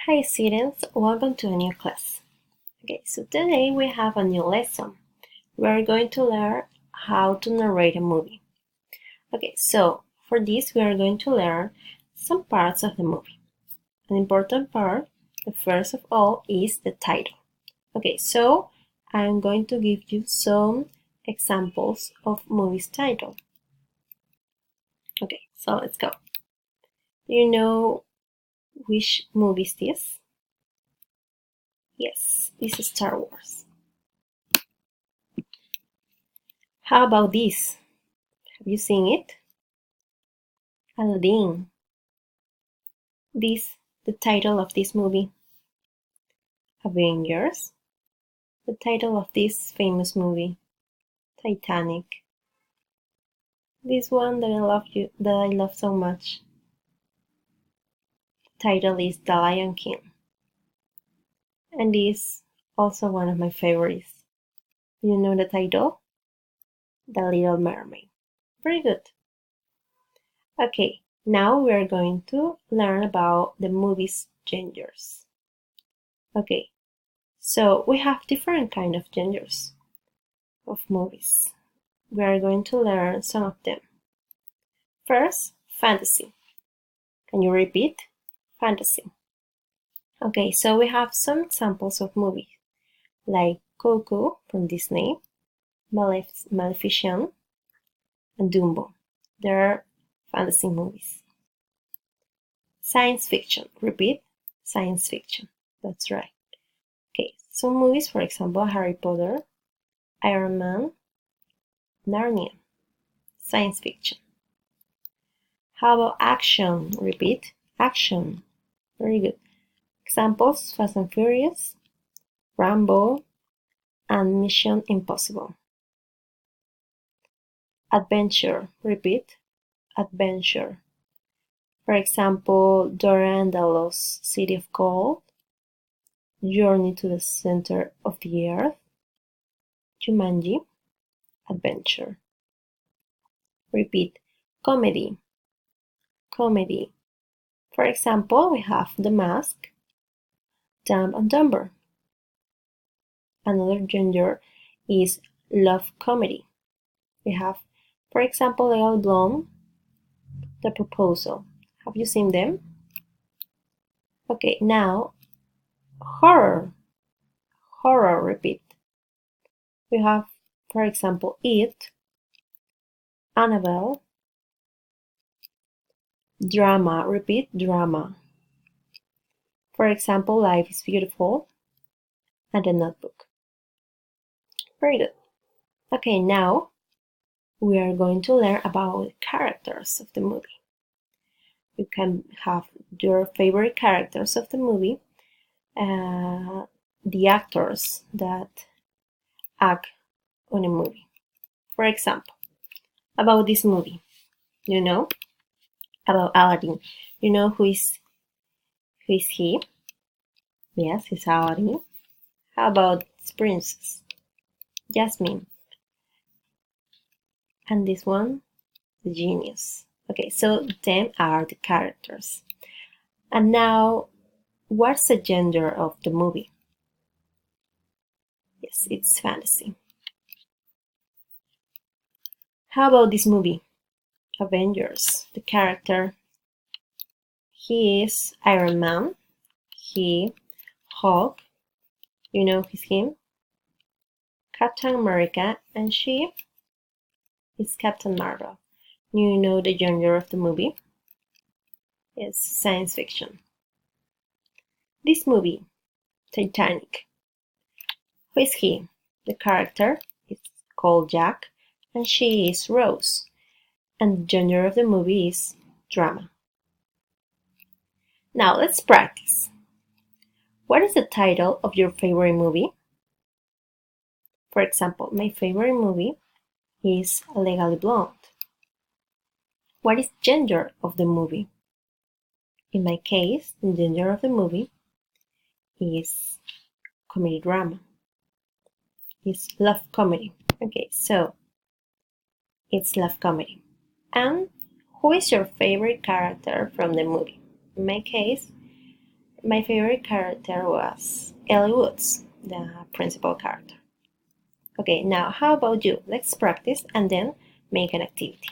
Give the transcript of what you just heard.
Hi students, welcome to a new class. Okay, so today we have a new lesson. We are going to learn how to narrate a movie. Okay, so for this we are going to learn some parts of the movie. An important part, the first of all, is the title. Okay, so I'm going to give you some examples of movies title. Okay, so let's go. Do you know which movie is this? Yes, this is Star Wars. How about this? Have you seen it? Aladdin. The title of this movie. Avengers. The title of this famous movie. Titanic. This one that I love so much. The title is The Lion King. And this also one of my favorites. You know the title? The Little Mermaid. Very good. Okay, now we are going to learn about the movie's genres. Okay, so we have different kind of genres of movies. We are going to learn some of them. First, fantasy. Can you repeat? Fantasy. Okay, so we have some examples of movies like Coco from Disney, Maleficent, and Dumbo. They're fantasy movies. Science fiction. Repeat, science fiction. That's right. Okay, some movies, for example, Harry Potter, Iron Man, Narnia. Science fiction. How about action? Repeat, action. Very good. Examples, Fast and Furious, Rambo, and Mission Impossible. Adventure. Repeat, adventure. For example, Dora and the Lost City of Gold, Journey to the Center of the Earth, Jumanji, adventure. Repeat, comedy, comedy. For example, we have The Mask, Dumb and Dumber. Another genre is love comedy. We have, for example, Legal Blonde, The Proposal. Have you seen them? Okay, now horror. Horror, repeat. We have, for example, It, Annabelle, drama, repeat, drama. For example, Life is Beautiful, and The Notebook. Very good. Okay, now we are going to learn about the characters of the movie. You can have your favorite characters of the movie, the actors that act on a movie. For example, about this movie, you know, about Aladdin. You know who is he? Yes, he's Aladdin. How about this princess? Jasmine. And this one, the genius. Okay, so them are the characters. And now, what's the gender of the movie? Yes, it's fantasy. How about this movie? Avengers. The character, he is Iron Man. He, Hulk. You know him? Captain America. And she is Captain Marvel. You know the genre of the movie? It's science fiction. This movie, Titanic. Who is he? The character is called Jack, and she is Rose. And the genre of the movie is drama. Now let's practice. What is the title of your favorite movie? For example, my favorite movie is Legally Blonde. What is genre of the movie? In my case, the genre of the movie is comedy drama. It's love comedy. Okay, so it's love comedy. And who is your favorite character from the movie? In my case, my favorite character was Ellie Woods, the principal character. Okay, now how about you? Let's practice and then make an activity.